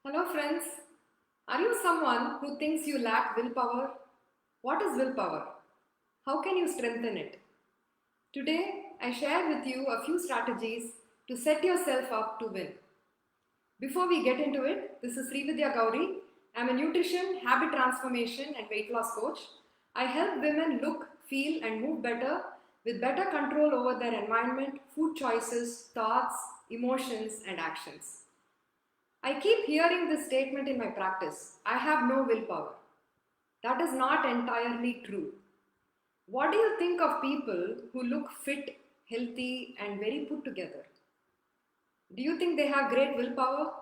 Hello friends, are you someone who thinks you lack willpower? What is willpower? How can you strengthen it? Today, I share with you a few strategies to set yourself up to win. Before we get into it, this is Srividya Gauri. I'm a nutrition, habit transformation, and weight loss coach. I help women look, feel, and move better with better control over their environment, food choices, thoughts, emotions, and actions. I keep hearing this statement in my practice: I have no willpower. That is not entirely true. What do you think of people who look fit, healthy, and very put together? Do you think they have great willpower?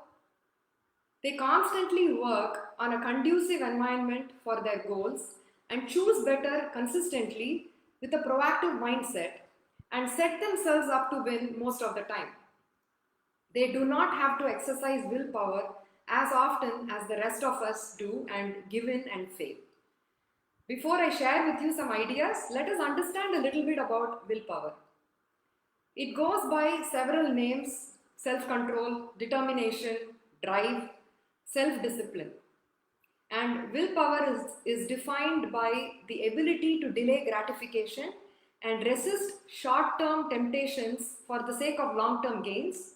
They constantly work on a conducive environment for their goals and choose better consistently with a proactive mindset and set themselves up to win most of the time. They do not have to exercise willpower as often as the rest of us do and give in and fail. Before I share with you some ideas, let us understand a little bit about willpower. It goes by several names: self control, determination, drive, self discipline. And willpower is defined by the ability to delay gratification and resist short term temptations for the sake of long term gains,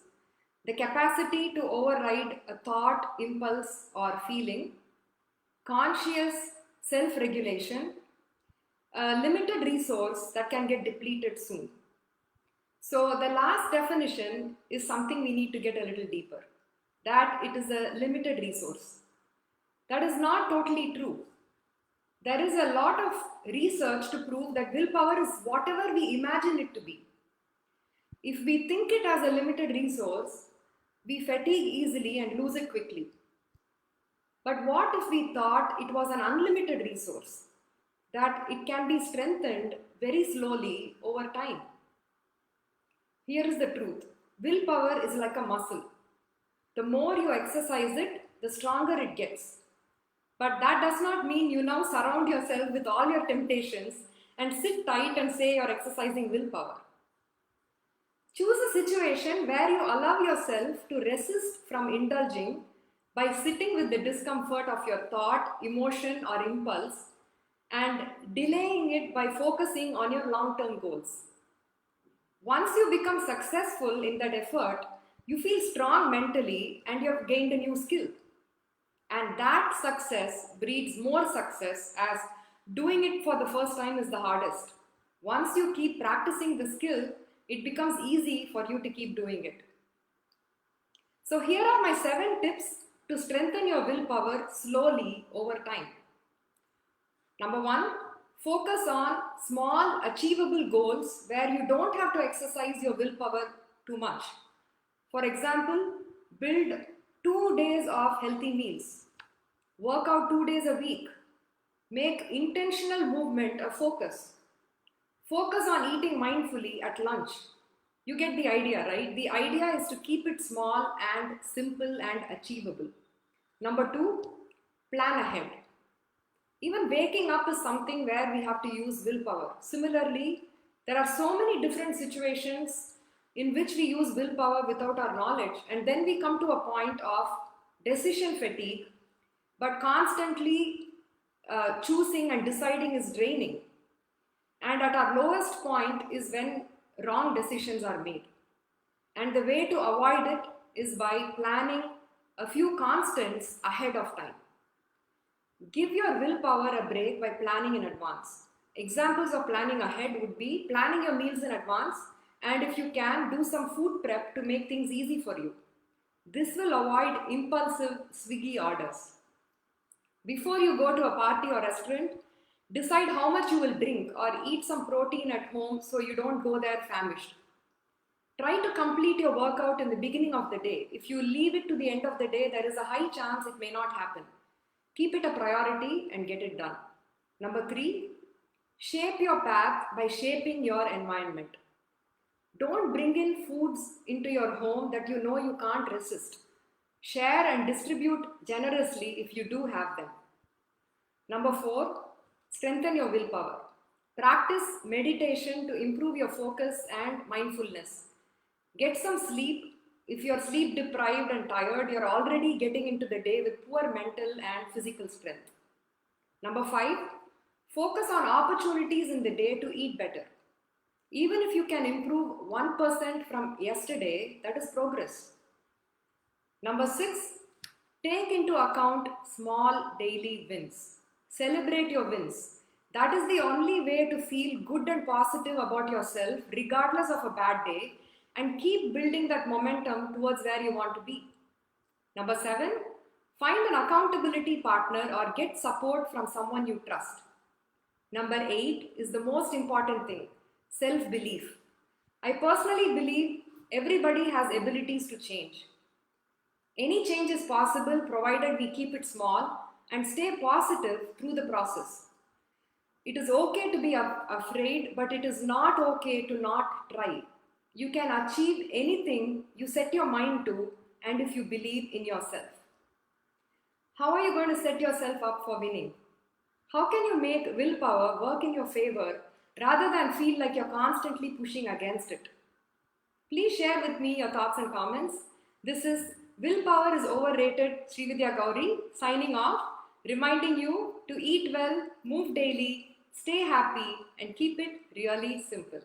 the capacity to override a thought, impulse, or feeling, conscious self regulation, a limited resource that can get depleted soon. So, the last definition is something we need to get a little deeper, that it is a limited resource. That is not totally true. There is a lot of research to prove that willpower is whatever we imagine it to be. If we think it as a limited resource, we fatigue easily and lose it quickly. But what if we thought it was an unlimited resource, that it can be strengthened very slowly over time? Here is the truth: willpower is like a muscle. The more you exercise it, the stronger it gets. But that does not mean you now surround yourself with all your temptations and sit tight and say you're exercising willpower. Choose a situation where you allow yourself to resist from indulging by sitting with the discomfort of your thought, emotion, or impulse and delaying it by focusing on your long term goals. Once you become successful in that effort, you feel strong mentally and you have gained a new skill. And that success breeds more success, as doing it for the first time is the hardest. Once you keep practicing the skill, it becomes easy for you to keep doing it. So here are my 7 tips to strengthen your willpower slowly over time. Number 1, focus on small achievable goals where you don't have to exercise your willpower too much. For example, build 2 days of healthy meals. Work out 2 days a week. Make intentional movement a focus. Focus on eating mindfully at lunch. You get the idea, right? The idea is to keep it small and simple and achievable. Number 2, plan ahead. Even waking up is something where we have to use willpower. Similarly, there are so many different situations in which we use willpower without our knowledge, and then we come to a point of decision fatigue, but constantly choosing and deciding is draining. And at our lowest point is when wrong decisions are made. And the way to avoid it is by planning a few constants ahead of time. Give your willpower a break by planning in advance. Examples of planning ahead would be planning your meals in advance, and if you can, do some food prep to make things easy for you. This will avoid impulsive Swiggy orders. Before you go to a party or restaurant, decide how much you will drink or eat some protein at home so you don't go there famished. Try to complete your workout in the beginning of the day. If you leave it to the end of the day, there is a high chance it may not happen. Keep it a priority and get it done. Number 3, shape your path by shaping your environment. Don't bring in foods into your home that you know you can't resist. Share and distribute generously if you do have them. Number 4, strengthen your willpower. Practice meditation to improve your focus and mindfulness. Get some sleep If you're sleep deprived and tired, you're already getting into the day with poor mental and physical strength. Number 5, focus on opportunities in the day to eat better. Even if you can improve 1% from yesterday, that is progress. Number 6, take into account small daily wins. Celebrate your wins. That is the only way to feel good and positive about yourself, regardless of a bad day, and keep building that momentum towards where you want to be. Number 7, find an accountability partner or get support from someone you trust. Number 8 is the most important thing, self-belief. I personally believe everybody has abilities to change. Any change is possible provided we keep it small and stay positive through the process. It is okay to be afraid, but it is not okay to not try. You can achieve anything you set your mind to and if you believe in yourself. How are you going to set yourself up for winning? How can you make willpower work in your favor rather than feel like you're constantly pushing against it? Please share with me your thoughts and comments. This is Willpower is Overrated, Srividya Gauri, signing off, reminding you to eat well, move daily, stay happy, and keep it really simple.